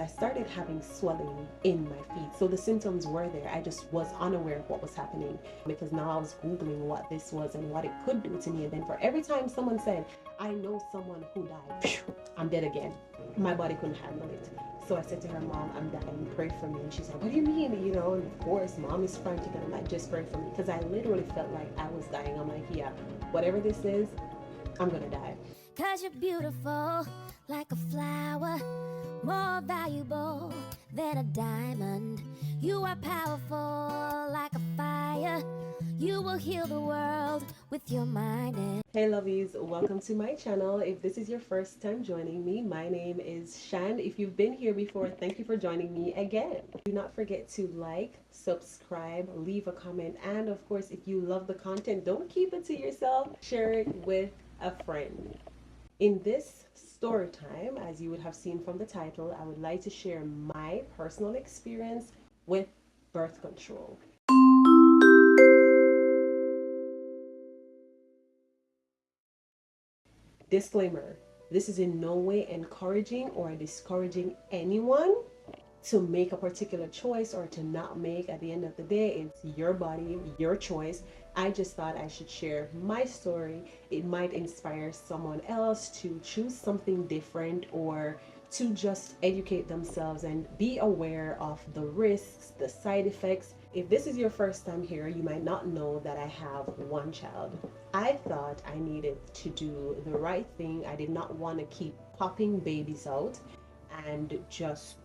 I started having swelling in my feet. So the symptoms were there. I just was unaware of what was happening, because now I was Googling what this was and what it could do to me. And then for every time someone said, I know someone who died, phew, I'm dead again. My body couldn't handle it. So I said to her, Mom, I'm dying, pray for me. And she's like, what do you mean? You know, and of course, Mom is frantic. And I'm like, just pray for me. Because I literally felt like I was dying. I'm like, yeah, whatever this is, I'm going to die. Cause you're beautiful like a flower, more valuable than a diamond. You are powerful like a fire. You will heal the world with your mind. Hey lovies, welcome to my channel. If this is your first time joining me, my name is Shan. If you've been here before, thank you for joining me again. Do not forget to like, subscribe, leave a comment, and of course, if you love the content, don't keep it to yourself. Share it with a friend. In this story time, as you would have seen from the title, I would like to share my personal experience with birth control. Disclaimer, this is in no way encouraging or discouraging anyone to make a particular choice or to not make. At the end of the day, it's your body, your choice. I just thought I should share my story. It might inspire someone else to choose something different or to just educate themselves and be aware of the risks, the side effects. If this is your first time here, you might not know that I have one child. I thought I needed to do the right thing. I did not want to keep popping babies out and just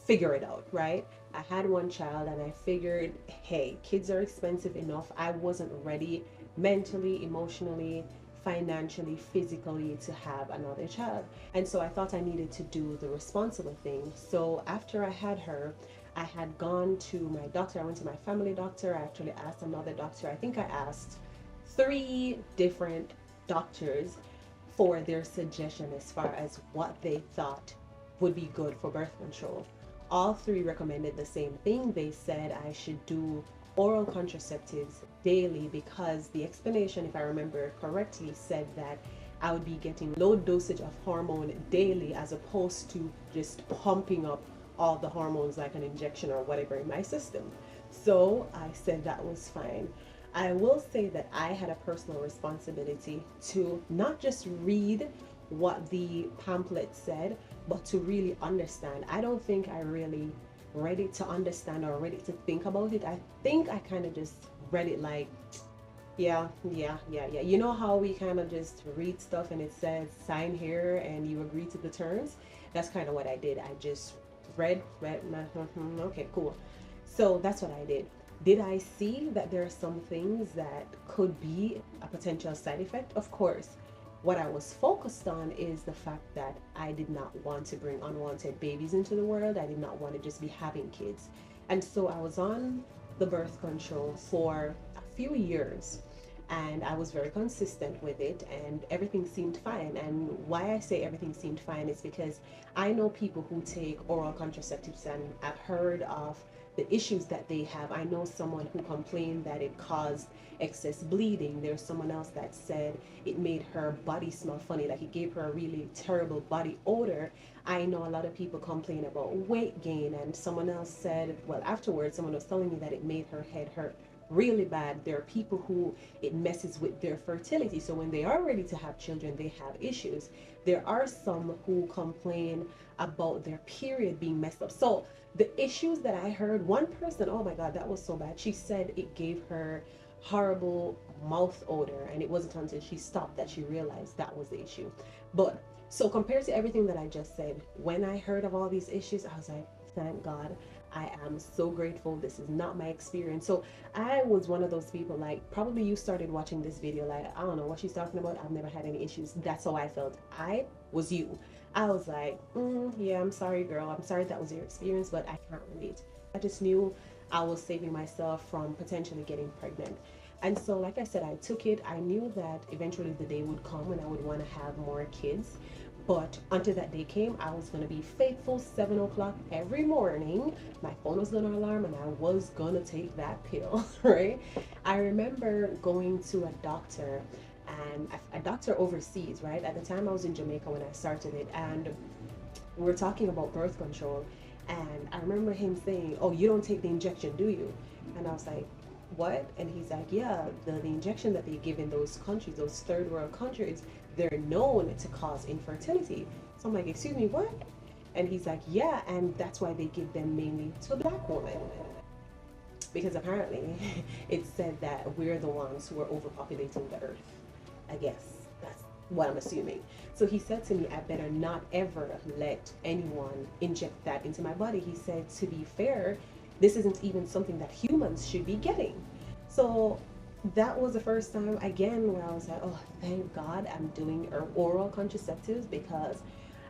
figure it out, right? I had one child and I figured, hey, kids are expensive enough. I wasn't ready mentally, emotionally, financially, physically to have another child. And so I thought I needed to do the responsible thing. So after I had her, I had gone to my doctor. I went to my family doctor. I actually asked another doctor. I think I asked 3 different doctors for their suggestion as far as what they thought would be good for birth control. All 3 recommended the same thing. They said I should do oral contraceptives daily because the explanation, if I remember correctly, said that I would be getting low dosage of hormone daily as opposed to just pumping up all the hormones like an injection or whatever in my system. So I said that was fine. I will say that I had a personal responsibility to not just read what the pamphlet said, but to really understand. I don't think I really read it to understand or read it to think about it. I think I kind of just read it like, yeah. You know how we kind of just read stuff and it says sign here and you agree to the terms? That's kind of what I did. I just read, okay, cool. So that's what I did. Did I see that there are some things that could be a potential side effect? Of course. What I was focused on is the fact that I did not want to bring unwanted babies into the world. I did not want to just be having kids. And so I was on the birth control for a few years and I was very consistent with it and everything seemed fine. And why I say everything seemed fine is because I know people who take oral contraceptives and I've heard of the issues that they have. I know someone who complained that it caused excess bleeding. There's someone else that said it made her body smell funny, like it gave her a really terrible body odor. I know a lot of people complain about weight gain, and someone else said, well, afterwards someone was telling me that it made her head hurt really bad. There are people who it messes with their fertility, so when they are ready to have children they have issues. There are some who complain about their period being messed up. So the issues that I heard, one person, oh my god, that was so bad, she said it gave her horrible mouth odor, and it wasn't until she stopped that she realized that was the issue. But so compared to everything that I just said, when I heard of all these issues, I was like, thank God. I am so grateful. This is not my experience. So I was one of those people, like probably you started watching this video like, I don't know what she's talking about, I've never had any issues. That's how I felt. I was you. I was like, yeah, I'm sorry girl, I'm sorry that was your experience, but I can't relate. I just knew I was saving myself from potentially getting pregnant. And so like I said, I took it. I knew that eventually the day would come when I would want to have more kids. But until that day came, I was going to be faithful. 7 o'clock every morning, my phone was going to alarm and I was going to take that pill, right? I remember going to a doctor, and a doctor overseas, right? At the time I was in Jamaica when I started it, and we were talking about birth control, and I remember him saying, "Oh, you don't take the injection, do you?" And I was like, "What?" And he's like, "Yeah, the injection that they give in those countries, those third world countries, they're known to cause infertility." So I'm like, "Excuse me, what?" And he's like, "Yeah, and that's why they give them mainly to black women." Because apparently it said that we're the ones who are overpopulating the earth. I guess that's what I'm assuming. So he said to me, I better not ever let anyone inject that into my body. He said, to be fair, this isn't even something that humans should be getting. So that was the first time again where I was like, oh, thank God I'm doing oral contraceptives, because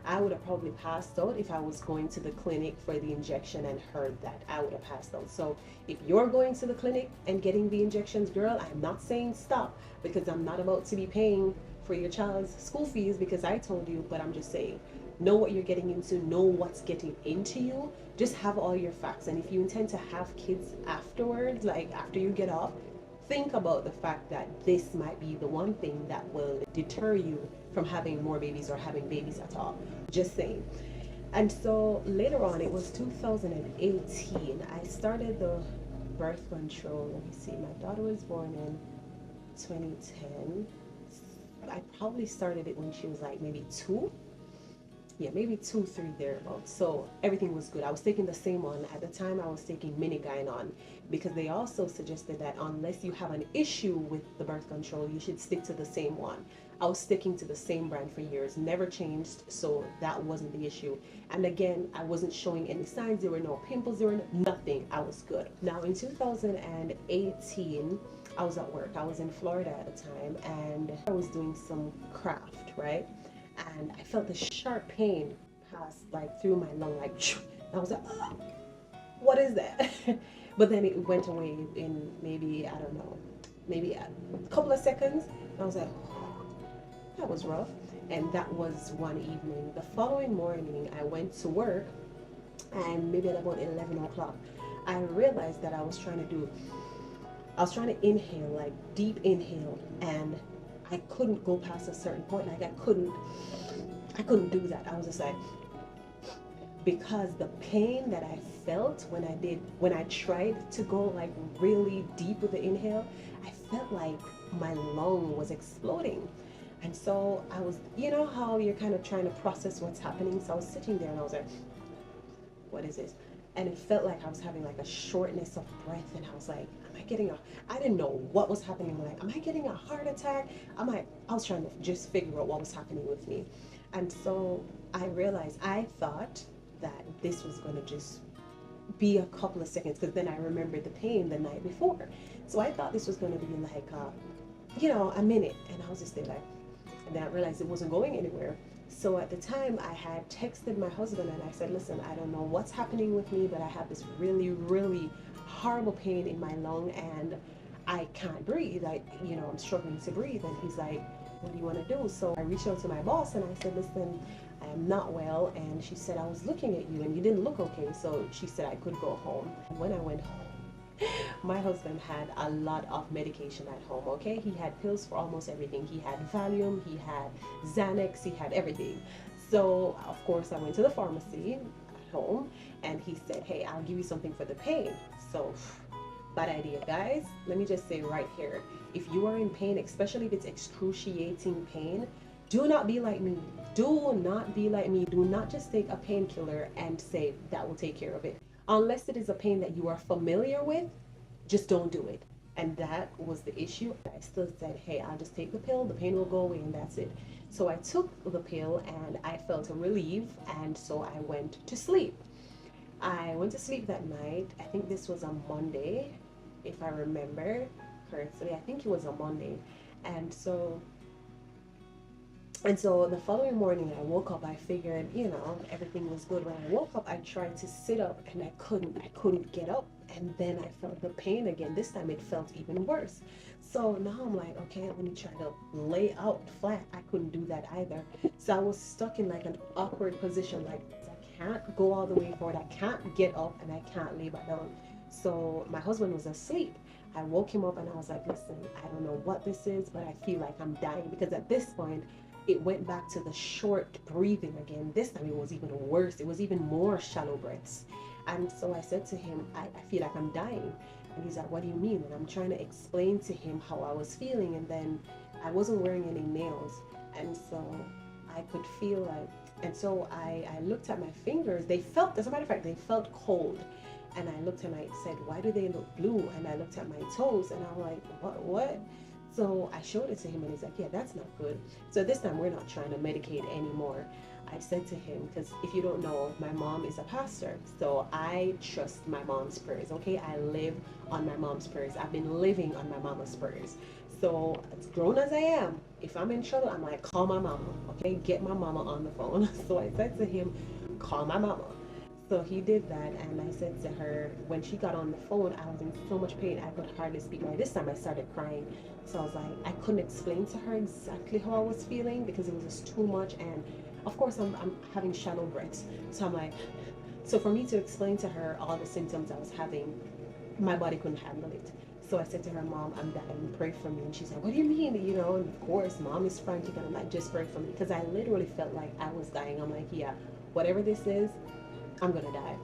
I would have probably passed out if I was going to the clinic for the injection and heard that. I would have passed out. So if you're going to the clinic and getting the injections, girl, I'm not saying stop, because I'm not about to be paying for your child's school fees because I told you, but I'm just saying, know what you're getting into, know what's getting into you, just have all your facts. And if you intend to have kids afterwards, like after you get off, think about the fact that this might be the one thing that will deter you from having more babies or having babies at all. Just saying. And so later on, it was 2018, I started the birth control. Let me see, my daughter was born in 2010. I probably started it when she was like maybe 2. Yeah, maybe 2, 3 thereabouts. So everything was good. I was taking the same one at the time. I was taking Minigynon, because they also suggested that unless you have an issue with the birth control, you should stick to the same one. I was sticking to the same brand for years, never changed, so that wasn't the issue. And again, I wasn't showing any signs. There were no pimples, there were nothing. I was good. Now in 2018, I was at work. I was in Florida at the time, and I was doing some craft, right? And I felt this sharp pain pass like through my lung, like I was like, oh, what is that? But then it went away in maybe, I don't know, maybe a couple of seconds. And I was like, oh, that was rough. And that was one evening. The following morning, I went to work, and maybe at about 11 o'clock, I realized that I was trying to inhale, like deep inhale, and I couldn't go past a certain point. Like I couldn't do that. I was just like, because the pain that I felt when I tried to go like really deep with the inhale, I felt like my lung was exploding. And so I was, you know how you're kind of trying to process what's happening. So I was sitting there and I was like, what is this? And it felt like I was having like a shortness of breath, and I was like, I didn't know what was happening. I'm like, am I getting a heart attack? I was trying to just figure out what was happening with me. And so I realized, I thought that this was going to just be a couple of seconds, because then I remembered the pain the night before. So I thought this was going to be like, a minute. And I was just there like, and then I realized it wasn't going anywhere. So at the time, I had texted my husband and I said, listen, I don't know what's happening with me, but I have this really, really horrible pain in my lung, and I can't breathe. I'm struggling to breathe. And he's like, what do you want to do? So I reached out to my boss and I said, listen, I am not well. And she said, I was looking at you and you didn't look okay. So she said I could go home. And when I went home, my husband had a lot of medication at home, okay? He had pills for almost everything. He had Valium, he had Xanax, he had everything. So, of course, I went to the pharmacy at home, and he said, hey, I'll give you something for the pain. So, bad idea, guys. Let me just say right here, if you are in pain, especially if it's excruciating pain, do not be like me. Do not be like me. Do not just take a painkiller and say that will take care of it. Unless it is a pain that you are familiar with, just don't do it. And that was the issue. I still said, hey, I'll just take the pill, the pain will go away, and that's it. So I took the pill and I felt a relief, and so I went to sleep. I went to sleep that night. I think this was a Monday, if I remember correctly. I think it was a Monday. And so the following morning I woke up, I figured, everything was good. When I woke up, I tried to sit up and I couldn't get up. And then I felt the pain again. This time it felt even worse. So now I'm like, okay, let me try to lay out flat. I couldn't do that either. So I was stuck in like an awkward position, like I can't go all the way forward, I can't get up, and I can't lay back down. So my husband was asleep. I woke him up and I was like, listen, I don't know what this is, but I feel like I'm dying, because at this point, it went back to the short breathing again. This time it was even worse. It was even more shallow breaths. And so I said to him, I feel like I'm dying. And he's like, what do you mean? And I'm trying to explain to him how I was feeling. And then I wasn't wearing any nails. And so I could feel like, and so I looked at my fingers. They felt, as a matter of fact, they felt cold. And I looked and I said, why do they look blue? And I looked at my toes and I'm like, what? So I showed it to him and he's like, yeah, that's not good. So this time we're not trying to medicate anymore. I said to him, because if you don't know, my mom is a pastor. So I trust my mom's prayers, okay? I live on my mom's prayers. I've been living on my mama's prayers. So as grown as I am, if I'm in trouble, I'm like, call my mama, okay? Get my mama on the phone. So I said to him, call my mama. So he did that, and I said to her, when she got on the phone, I was in so much pain, I could hardly speak. By this time, I started crying. So I was like, I couldn't explain to her exactly how I was feeling because it was just too much. And of course, I'm having shallow breaths. So I'm like, so for me to explain to her all the symptoms I was having, my body couldn't handle it. So I said to her, Mom, I'm dying, pray for me. And she's like, what do you mean? You know, and of course, Mom is frantic, and I'm like, just pray for me. Because I literally felt like I was dying. I'm like, yeah, whatever this is, I'm gonna die.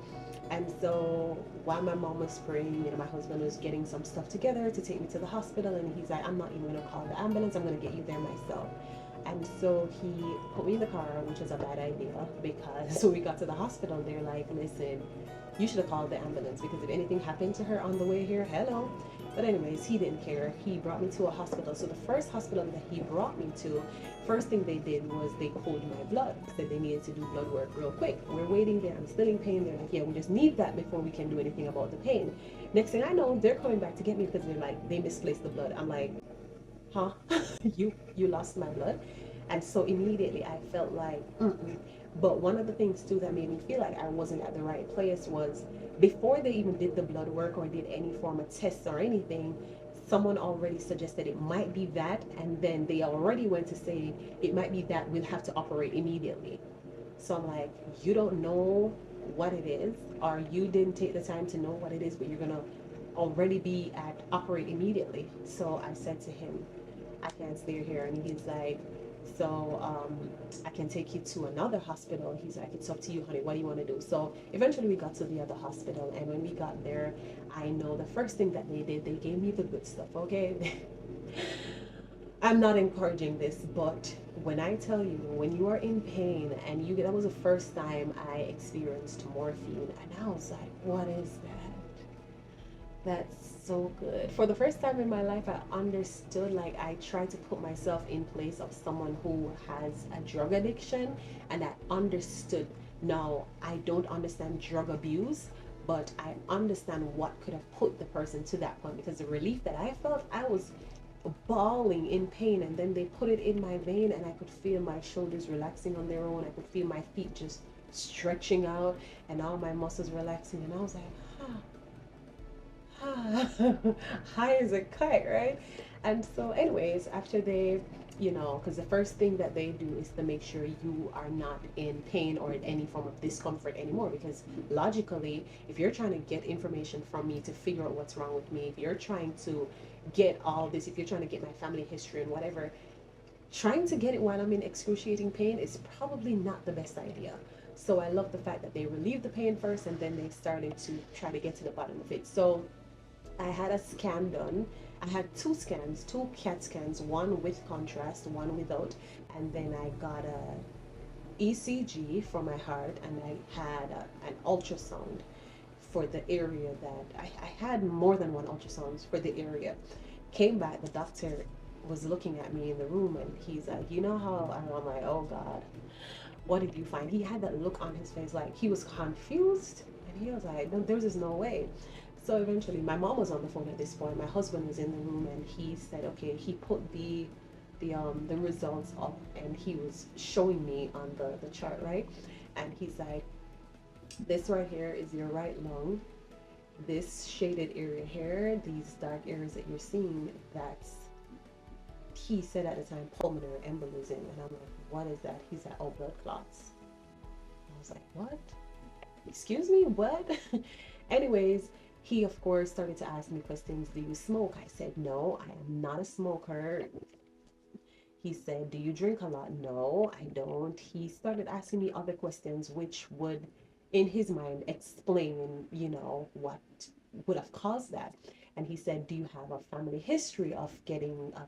And so while my mom was praying, you know, my husband was getting some stuff together to take me to the hospital, and he's like, I'm not even gonna call the ambulance, I'm gonna get you there myself. And so he put me in the car, which was a bad idea because when we got to the hospital, they're like, listen, you should have called the ambulance because if anything happened to her on the way here, hello. But anyways, he didn't care. He brought me to a hospital. So the first hospital that he brought me to, first thing they did was they pulled my blood. Said they needed to do blood work real quick. We're waiting there. I'm still in pain. They're like, yeah, we just need that before we can do anything about the pain. Next thing I know, they're coming back to get me because they're like, they misplaced the blood. I'm like, huh? you lost my blood? And so immediately I felt like, mm-mm. But one of the things too that made me feel like I wasn't at the right place was before they even did the blood work or did any form of tests or anything, someone already suggested it might be that, and then they already went to say it might be that, we'll have to operate immediately. So I'm like, you don't know what it is, or you didn't take the time to know what it is, but you're gonna already be at operate immediately. So I said to him, I can't stay here. And he's like, so I can take you to another hospital. He's like, it's up to you, honey. What do you want to do? So eventually we got to the other hospital. And when we got there, I know the first thing that they did, they gave me the good stuff, okay? I'm not encouraging this, but when I tell you, when you are in pain and you get, that was the first time I experienced morphine. And I was like, what is that? That's so good. For the first time in my life, I understood, like, I tried to put myself in place of someone who has a drug addiction, and I understood. Now, I don't understand drug abuse, but I understand what could have put the person to that point because the relief that I felt, I was bawling in pain, and then they put it in my vein, and I could feel my shoulders relaxing on their own. I could feel my feet just stretching out, and all my muscles relaxing, and I was like, ah, high as a kite, right? And so, anyways, after they, you know, because the first thing that they do is to make sure you are not in pain or in any form of discomfort anymore. Because logically, if you're trying to get information from me to figure out what's wrong with me, if you're trying to get all this, if you're trying to get my family history and whatever, trying to get it while I'm in excruciating pain is probably not the best idea. So I love the fact that they relieve the pain first and then they started to try to get to the bottom of it. So I had a scan done. I had two scans, two CAT scans, one with contrast, one without, and then I got a ECG for my heart, and I had an ultrasound for the area that I had more than one ultrasounds for the area. Came back, the doctor was looking at me in the room, and he's like, you know how, and I'm like, oh God, what did you find? He had that look on his face, like he was confused, and he was like, no, there's just no way. So eventually, my mom was on the phone at this point. My husband was in the room, and he said, "Okay." He put the results up, and he was showing me on the chart, right? And he's like, "This right here is your right lung. This shaded area here, these dark areas that you're seeing, that's," he said at the time, "pulmonary embolism." And I'm like, "What is that?" He's like, "Oh, blood clots." I was like, "What? Excuse me, what?" Anyways, he of course started to ask me questions. Do you smoke? I said no, I am not a smoker. He said, do you drink a lot? No, I don't. He started asking me other questions, which would, in his mind, explain, what would have caused that. And he said, do you have a family history of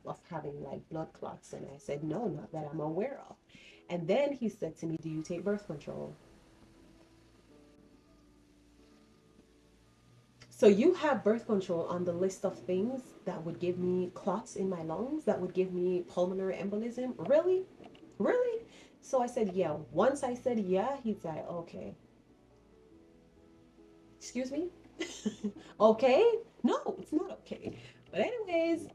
of having like blood clots? And I said, no, not that I'm aware of. And then he said to me, do you take birth control? So you have birth control on the list of things that would give me clots in my lungs, that would give me pulmonary embolism? Really? Really? So I said, yeah. Once I said, yeah, he's like, okay. Excuse me? Okay? No, it's not okay. But anyways,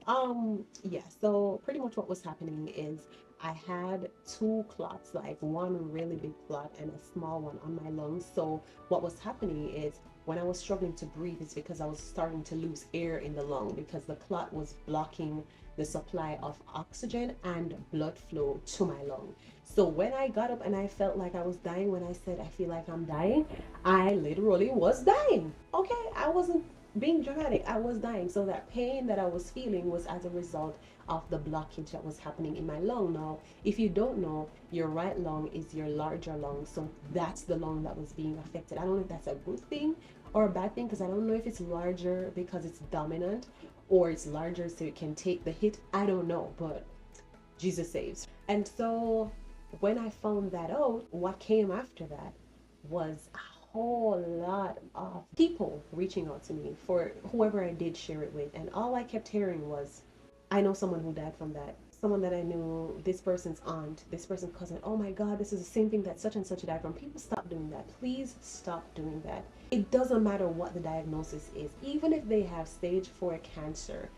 yeah, so pretty much what was happening is I had two clots, like one really big clot and a small one on my lungs. So what was happening is when I was struggling to breathe, it's because I was starting to lose air in the lung because the clot was blocking the supply of oxygen and blood flow to my lung. So when I got up and I felt like I was dying, when I said I feel like I'm dying, I literally was dying. Okay, I wasn't being dramatic. I was dying. So that pain that I was feeling was as a result of the blockage that was happening in my lung. Now, if you don't know, your right lung is your larger lung. So that's the lung that was being affected. I don't know if that's a good thing or a bad thing because I don't know if it's larger because it's dominant or it's larger so it can take the hit. I don't know, but Jesus saves. And so when I found that out, what came after that was a whole lot of people reaching out to me for whoever I did share it with. And all I kept hearing was, I know someone who died from that. Someone that I knew, this person's aunt, this person's cousin. Oh my God, this is the same thing that such and such died from. People, stop doing that. Please stop doing that. It doesn't matter what the diagnosis is. Even if they have stage 4 cancer,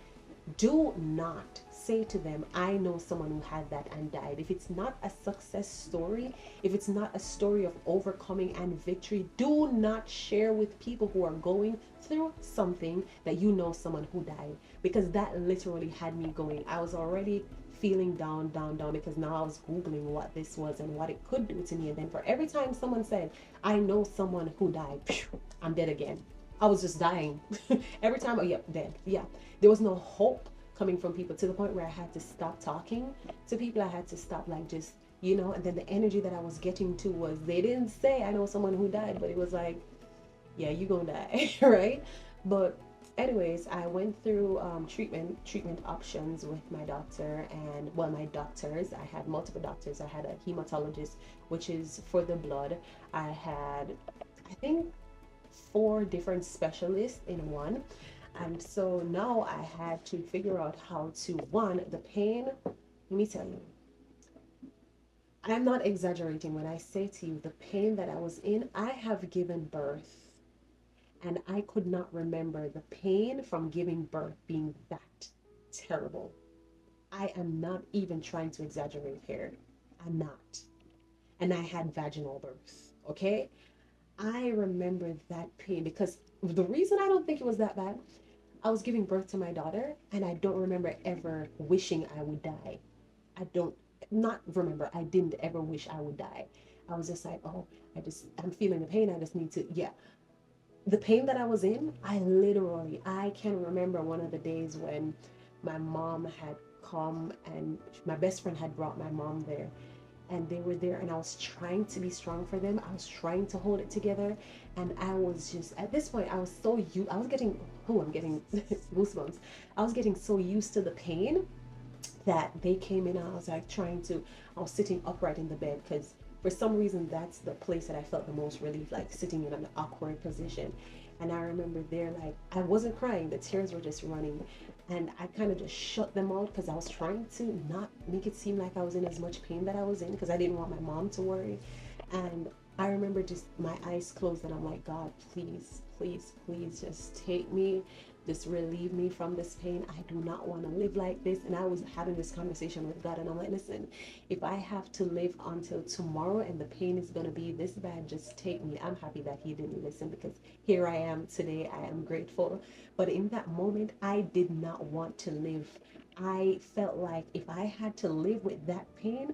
do not say to them, I know someone who had that and died. If it's not a success story, if it's not a story of overcoming and victory, do not share with people who are going through something that you know someone who died, because that literally had me going. I was already feeling down, down, down, because now I was Googling what this was and what it could do to me. And then for every time someone said, I know someone who died, I'm dead again. I was just dying. Every time, oh, yeah, dead. Yeah. There was no hope coming from people, to the point where I had to stop talking to people. I had to stop, like, just, and then the energy that I was getting to was, they didn't say, I know someone who died, but it was like, yeah, you gonna die, right? But anyways, I went through treatment options with my doctor, and well, my doctors, I had multiple doctors. I had a hematologist, which is for the blood. I had, I think, 4 different specialists in one. And so now I had to figure out how to, one, the pain. Let me tell you, I'm not exaggerating when I say to you the pain that I was in. I have given birth and I could not remember the pain from giving birth being that terrible. I am not even trying to exaggerate here. I'm not. And I had vaginal birth, okay? I remember that pain because the reason I don't think it was that bad, I was giving birth to my daughter and I don't remember ever wishing I would die. I don't, not remember, I didn't ever wish I would die. I was just like, oh, I'm feeling the pain. I just need to, yeah. The pain that I was in, I can remember one of the days when my mom had come and my best friend had brought my mom there, and they were there, and I was trying to be strong for them. I was trying to hold it together, and I was just, at this point, I was so used. I was getting, I'm getting goosebumps. I was getting so used to the pain that they came in, and I was like I was sitting upright in the bed, because for some reason that's the place that I felt the most relief, like sitting in an awkward position. And I remember there, like, I wasn't crying, the tears were just running, and I kind of just shut them out because I was trying to not make it seem like I was in as much pain that I was in, because I didn't want my mom to worry. And I remember just my eyes closed, and I'm like, God, please, please, please just take me, just relieve me from this pain. I do not want to live like this. And I was having this conversation with God, and I'm like, listen, if I have to live until tomorrow and the pain is going to be this bad, just take me. I'm happy that he didn't listen, because here I am today. I am grateful. But in that moment, I did not want to live. I felt like if I had to live with that pain,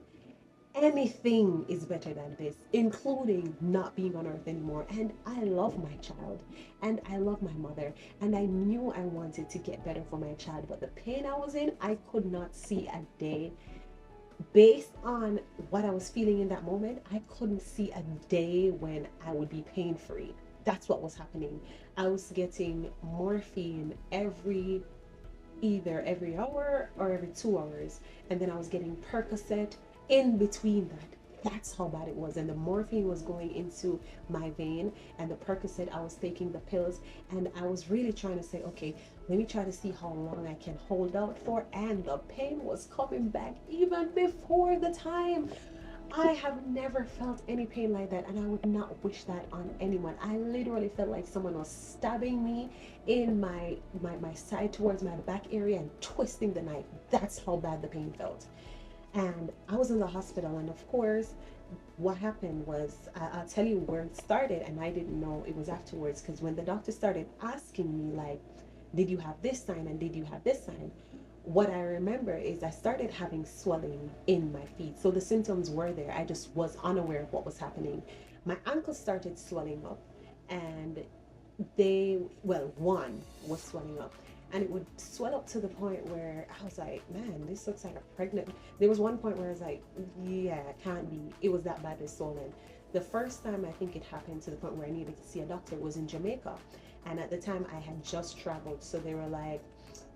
anything is better than this, including not being on earth anymore. And I love my child and I love my mother, and I knew I wanted to get better for my child, but the pain I was in, I could not see a day based on what I was feeling in that moment, I couldn't see a day when I would be pain free. That's what was happening. I was getting morphine either every hour or every 2 hours, and then I was getting Percocet in between that. That's how bad it was. And the morphine was going into my vein, and the Percocet, I was taking the pills, and I was really trying to say, okay, let me try to see how long I can hold out for. And the pain was coming back even before the time. I have never felt any pain like that, and I would not wish that on anyone. I literally felt like someone was stabbing me in my side towards my back area and twisting the knife. That's how bad the pain felt. And I was in the hospital, and of course, what happened was I'll tell you where it started, and I didn't know it was afterwards, because when the doctor started asking me, like, did you have this sign and did you have this sign? What I remember is I started having swelling in my feet. So the symptoms were there. I just was unaware of what was happening. My ankles started swelling up, and one was swelling up, and it would swell up to the point where I was like, man, this looks like a pregnant. There was one point where I was like, yeah, it can't be. It was that badly swollen. The first time I think it happened to the point where I needed to see a doctor was in Jamaica. And at the time I had just traveled. So they were like,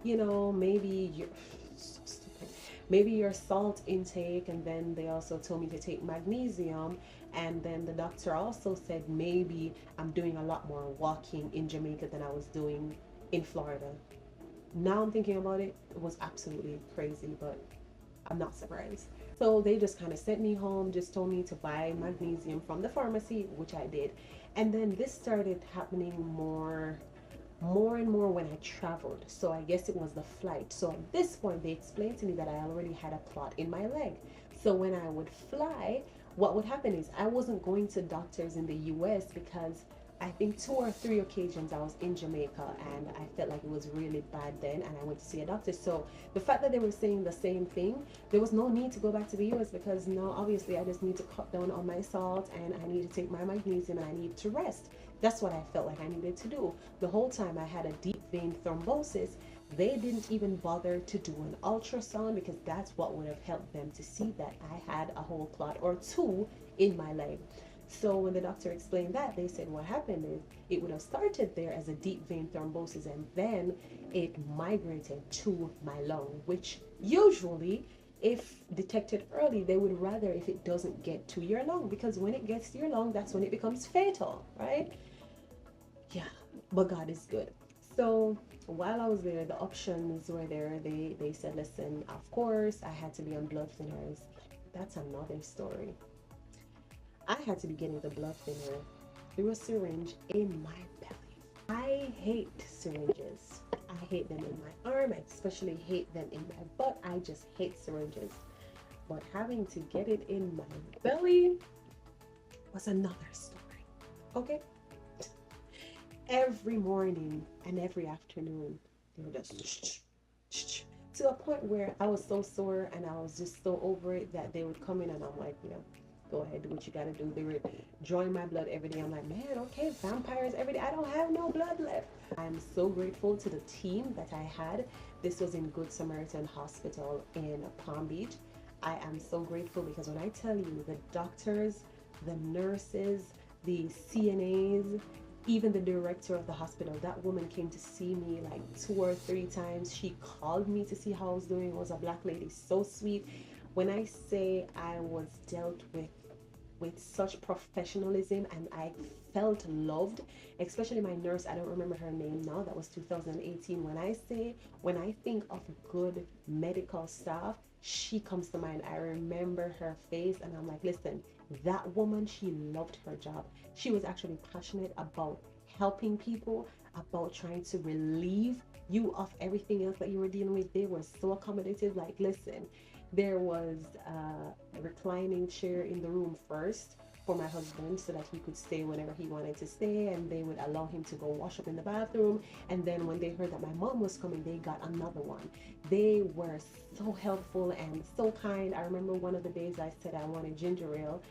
maybe you're so stupid. Maybe your salt intake, and then they also told me to take magnesium, and then the doctor also said maybe I'm doing a lot more walking in Jamaica than I was doing in Florida. Now I'm thinking about it, it was absolutely crazy, but I'm not surprised. So they just kind of sent me home, just told me to buy magnesium from the pharmacy, which I did. And then this started happening more and more when I traveled. So I guess it was the flight. So at this point, they explained to me that I already had a clot in my leg. So when I would fly, what would happen is I wasn't going to doctors in the US, because I think 2 or 3 occasions I was in Jamaica and I felt like it was really bad then, and I went to see a doctor. So the fact that they were saying the same thing, there was no need to go back to the US, because now obviously I just need to cut down on my salt, and I need to take my magnesium, and I need to rest. That's what I felt like I needed to do. The whole time I had a deep vein thrombosis. They didn't even bother to do an ultrasound, because that's what would have helped them to see that I had a whole clot or two in my leg. So when the doctor explained that, they said what happened is it would have started there as a deep vein thrombosis, and then it migrated to my lung, which usually, if detected early, they would rather if it doesn't get to your lung, because when it gets to your lung, that's when it becomes fatal, right? Yeah, but God is good. So while I was there, the options were there. They said, listen, of course, I had to be on blood thinners. That's another story. I had to be getting the blood thinner through a syringe in my belly. I hate syringes. I hate them in my arm. I especially hate them in my butt. I just hate syringes. But having to get it in my belly was another story. Okay? Every morning and every afternoon, they were just to a point where I was so sore and I was just so over it that they would come in, and I'm like, go ahead, do what you gotta do. They were drawing my blood every day. I'm like, man, okay, vampires every day. I don't have no blood left. I'm so grateful to the team that I had. This was in Good Samaritan Hospital in Palm Beach. I am so grateful, because when I tell you, the doctors, the nurses, the CNAs, even the director of the hospital, that woman came to see me like 2 or 3 times. She called me to see how I was doing. It was a black lady, so sweet. When I say I was dealt with such professionalism, and I felt loved, especially my nurse, I don't remember her name now, that was 2018. When I think of good medical staff, she comes to mind. I remember her face, and I'm like, listen, that woman, she loved her job. She was actually passionate about helping people, about trying to relieve you of everything else that you were dealing with. They were so accommodative. Like, listen, there was a reclining chair in the room first for my husband, so that he could stay whenever he wanted to stay, and they would allow him to go wash up in the bathroom. And then when they heard that my mom was coming, they got another one. They were so helpful and so kind. I remember one of the days I said I wanted ginger ale,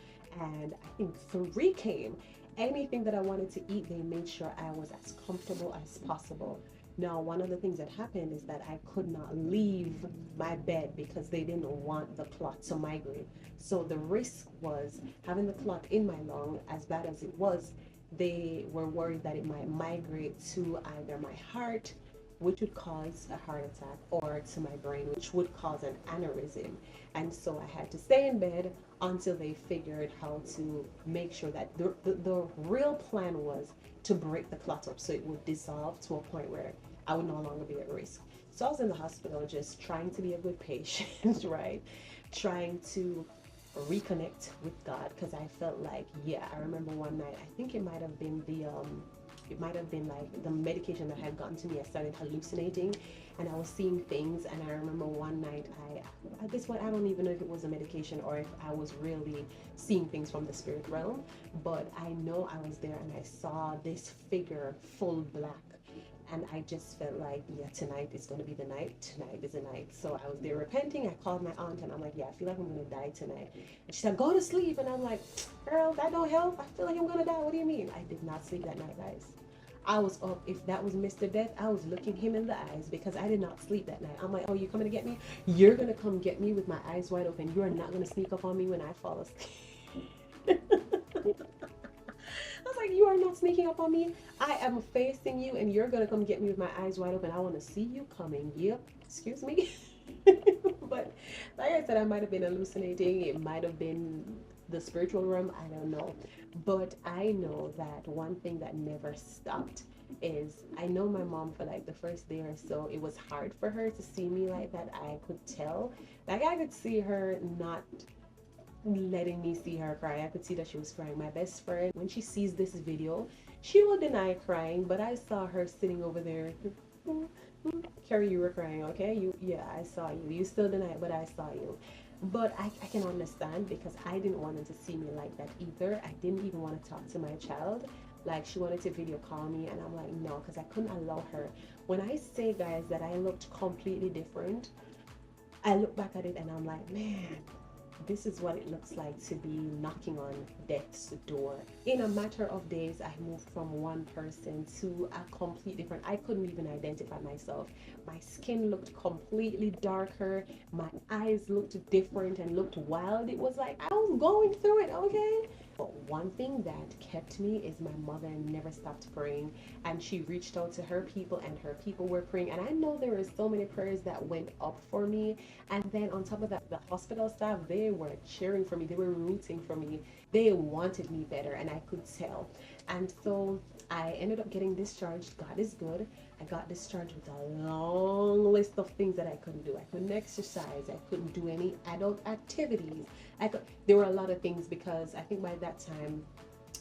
and I think 3 came. Anything that I wanted to eat, they made sure I was as comfortable as possible. Now, one of the things that happened is that I could not leave my bed because they didn't want the clot to migrate. So the risk was having the clot in my lung, as bad as it was, they were worried that it might migrate to either my heart, which would cause a heart attack, or to my brain, which would cause an aneurysm. And so I had to stay in bed until they figured how to make sure that the real plan was to break the clot up so it would dissolve to a point where I would no longer be at risk. So I was in the hospital just trying to be a good patient, right? Trying to reconnect with God because I felt like, yeah, I remember one night, I think it might have been it might have been like the medication that had gotten to me. I started hallucinating and I was seeing things. And I remember one night, at this point, I don't even know if it was a medication or if I was really seeing things from the spirit realm. But I know I was there and I saw this figure full black. And I just felt like, yeah, tonight is going to be the night. Tonight is the night. So I was there repenting. I called my aunt and I'm like, yeah, I feel like I'm going to die tonight. And she said, go to sleep. And I'm like, girl, that don't help. I feel like I'm going to die. What do you mean? I did not sleep that night, guys. I was up. If that was Mr. Death, I was looking him in the eyes because I did not sleep that night. I'm like, oh, you coming to get me? You're going to come get me with my eyes wide open. You are not going to sneak up on me when I fall asleep. I was like, you are not sneaking up on me. I am facing you and you're going to come get me with my eyes wide open. I want to see you coming. Yep. Excuse me. But like I said, I might have been hallucinating. It might have been the spiritual realm. I don't know. But I know that one thing that never stopped is I know my mom for like the first day or so, it was hard for her to see me like that. I could tell. Like I could see her not letting me see her cry. I could see that she was crying. My best friend, when she sees this video, she will deny crying, but I saw her sitting over there. Carrie, you were crying, okay? Yeah, I saw you. You still deny it, but I saw you. But I can understand because I didn't want her to see me like that either. I didn't even want to talk to my child. Like she wanted to video call me and I'm like, no, because I couldn't allow her. When I say, guys, that I looked completely different, I look back at it and I'm like, man, this is what it looks like to be knocking on death's door. In a matter of days, I moved from one person to a complete different. I couldn't even identify myself. My skin looked completely darker. My eyes looked different and looked wild. It was like I was going through it, okay? But one thing that kept me is my mother never stopped praying, and she reached out to her people and her people were praying. And I know there were so many prayers that went up for me. And then on top of that, the hospital staff, they were cheering for me. They were rooting for me. They wanted me better and I could tell. And so I ended up getting discharged. God is good. I got discharged with a long list of things that I couldn't do. I couldn't exercise. I couldn't do any adult activities. There were a lot of things because I think by that time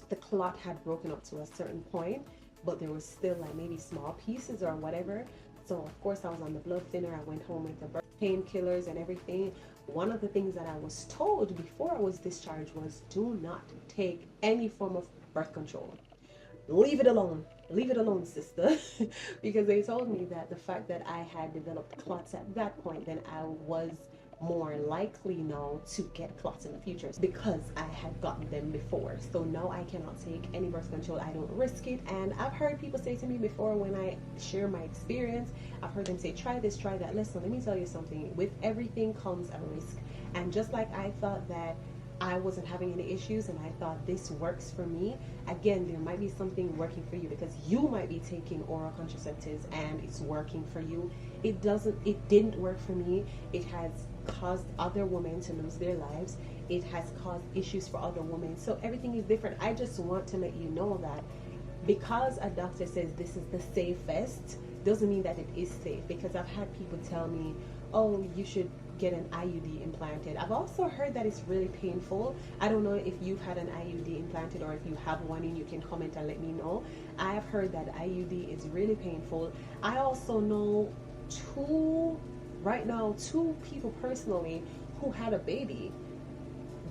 the clot had broken up to a certain point, but there was still like maybe small pieces or whatever. So of course I was on the blood thinner. I went home with the painkillers and everything. One of the things that I was told before I was discharged was do not take any form of birth control. Leave it alone. Leave it alone, sister. Because they told me that the fact that I had developed clots at that point, then I was more likely now to get clots in the future because I had gotten them before. So now I cannot take any birth control. I don't risk it. And I've heard people say to me before when I share my experience, I've heard them say, try this, try that. Listen, let me tell you something. With everything comes a risk. And just like I thought that I wasn't having any issues and I thought this works for me, again, there might be something working for you because you might be taking oral contraceptives and it's working for you. It didn't work for me. It has caused other women to lose their lives. It has caused issues for other women. So everything is different. I just want to let you know that because a doctor says this is the safest doesn't mean that it is safe, because I've had people tell me, oh, you should get an IUD implanted. I've also heard that it's really painful. I don't know if you've had an IUD implanted or if you have one and you can comment and let me know. I have heard that IUD is really painful. I also know two people personally who had a baby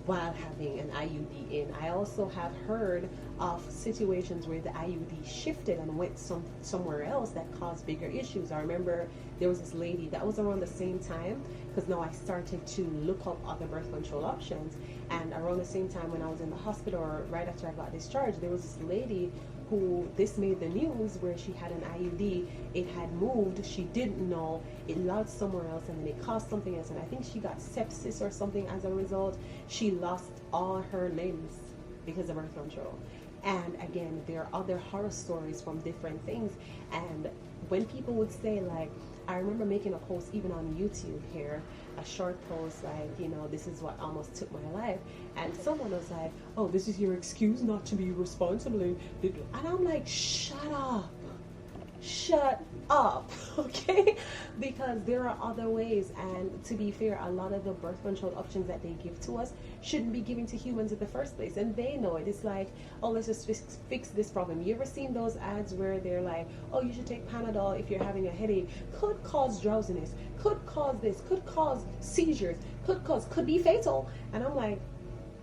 while having an IUD in. I also have heard of situations where the IUD shifted and went somewhere else that caused bigger issues. I remember there was this lady that was around the same time, because now I started to look up other birth control options, and around the same time when I was in the hospital or right after I got discharged, there was this lady who this made the news, where she had an IUD, it had moved, she didn't know, it lodged somewhere else, and then it caused something else, and I think she got sepsis or something as a result. She lost all her limbs because of birth control. And again, there are other horror stories from different things. And when people would say, like, I remember making a post even on YouTube here, a short post like, you know, this is what almost took my life. And someone was like, oh, this is your excuse not to be responsible. And I'm like, shut up, okay? Because there are other ways, and to be fair, a lot of the birth control options that they give to us shouldn't be given to humans in the first place, and they know it. It's like, oh, let's just fix this problem. You ever seen those ads where they're like, oh, you should take Panadol if you're having a headache, could cause drowsiness, could cause this, could cause seizures, could be fatal. And I'm like,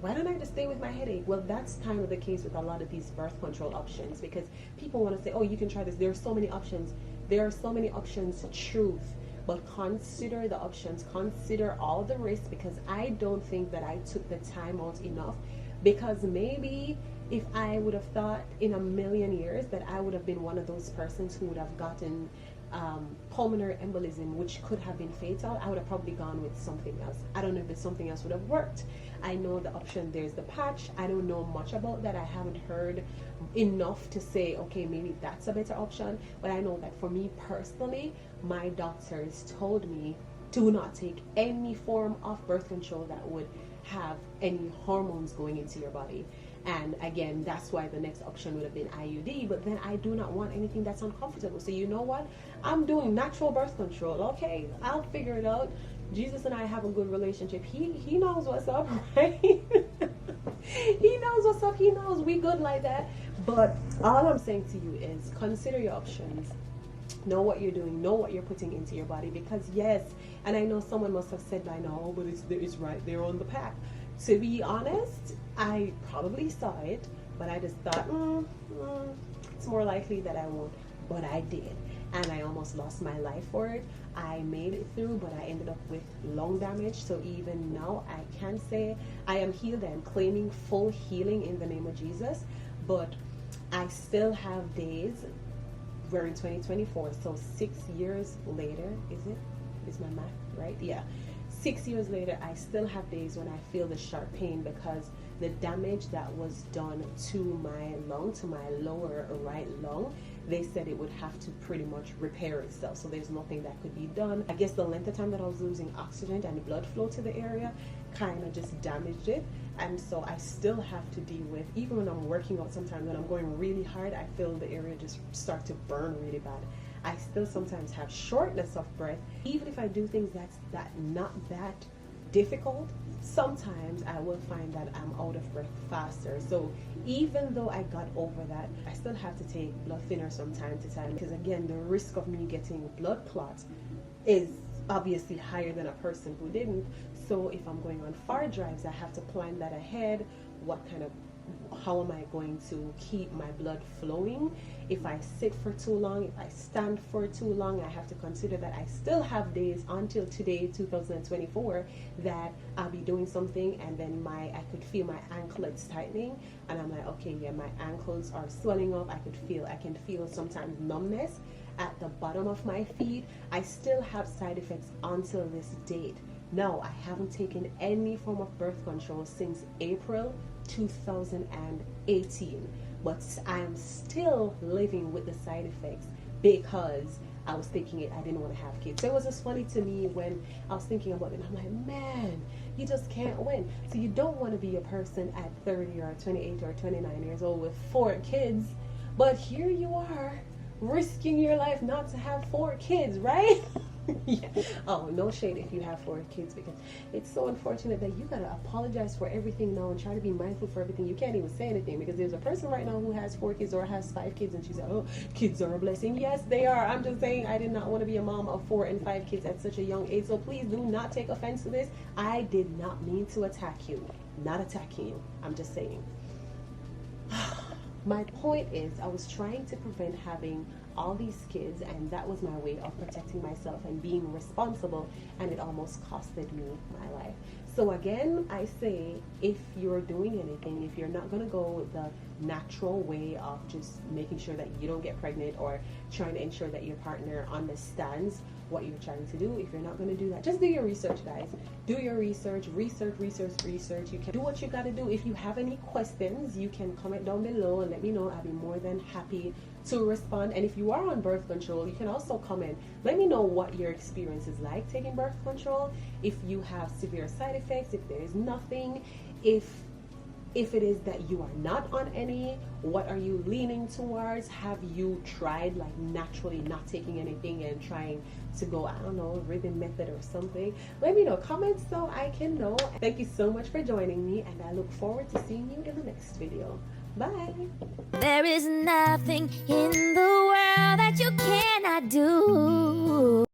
why don't I just stay with my headache? Well, that's kind of the case with a lot of these birth control options, because people want to say, oh, you can try this. There are so many options. There are so many options, truth. But consider the options. Consider all the risks, because I don't think that I took the time out enough. Because maybe if I would have thought in a million years that I would have been one of those persons who would have gotten pulmonary embolism, which could have been fatal, I would have probably gone with something else. I don't know if something else would have worked. I know the option, there's the patch. I don't know much about that. I haven't heard enough to say, okay, maybe that's a better option. But I know that for me personally, my doctors told me do not take any form of birth control that would have any hormones going into your body. And again, that's why the next option would have been IUD. But then I do not want anything that's uncomfortable. So you know what? I'm doing natural birth control. Okay, I'll figure it out. Jesus and I have a good relationship. He knows what's up, right? He knows what's up. He knows we good like that. But all I'm saying to you is consider your options. Know what you're doing. Know what you're putting into your body. Because yes, and I know someone must have said by now, but it's right there on the pack. To be honest, I probably saw it, but I just thought, it's more likely that I won't. But I did, and I almost lost my life for it. I made it through, but I ended up with lung damage. So even now, I can say I am healed. I'm claiming full healing in the name of Jesus. But I still have days. We're in 2024, so 6 years later, is my math right? Yeah. 6 years later, I still have days when I feel the sharp pain, because the damage that was done to my lung, to my lower right lung, they said it would have to pretty much repair itself. So there's nothing that could be done. I guess the length of time that I was losing oxygen and the blood flow to the area kind of just damaged it. And so I still have to deal with, even when I'm working out, sometimes when I'm going really hard, I feel the area just start to burn really bad. I still sometimes have shortness of breath. Even if I do things that's not that difficult, sometimes I will find that I'm out of breath faster. So even though I got over that, I still have to take blood thinners from time to time, because again, the risk of me getting blood clots is obviously higher than a person who didn't. So if I'm going on far drives, I have to plan that ahead. How am I going to keep my blood flowing? If I sit for too long, if I stand for too long, I have to consider that I still have days until today, 2024, that I'll be doing something and then I could feel my anklets tightening, and I'm like, okay, yeah, my ankles are swelling up. I can feel sometimes numbness at the bottom of my feet. I still have side effects until this date. Now, I haven't taken any form of birth control since April 2018, but I am still living with the side effects because I was thinking I didn't want to have kids. So it was just funny to me when I was thinking about it, and I'm like, man, you just can't win. So you don't want to be a person at 30 or 28 or 29 years old with 4 kids, but here you are risking your life not to have 4 kids, right? Yeah. Oh, no shade if you have 4 kids, because it's so unfortunate that you gotta apologize for everything now and try to be mindful for everything. You can't even say anything, because there's a person right now who has 4 kids or has 5 kids, and she said, oh, kids are a blessing. Yes, they are. I'm just saying, I did not want to be a mom of 4 and 5 kids at such a young age, so please do not take offense to this. I did not mean to attack you. Not attacking you. I'm just saying. My point is, I was trying to prevent having all these kids, and that was my way of protecting myself and being responsible, and it almost costed me my life. So again, I say, if you're doing anything, if you're not going to go the natural way of just making sure that you don't get pregnant or trying to ensure that your partner understands what you're trying to do, if you're not going to do that, just do your research, guys. Do your research. You can do what you got to do. If you have any questions, you can comment down below and let me know. I'll be more than happy to respond. And if you are on birth control, you can also comment. Let me know what your experience is like taking birth control. If you have severe side effects, if there is nothing, if it is that you are not on any, what are you leaning towards? Have you tried like naturally not taking anything and trying to go, I don't know, rhythm method or something? Let me know. Comment so I can know. Thank you so much for joining me, and I look forward to seeing you in the next video. Bye. There is nothing in the world that you cannot do.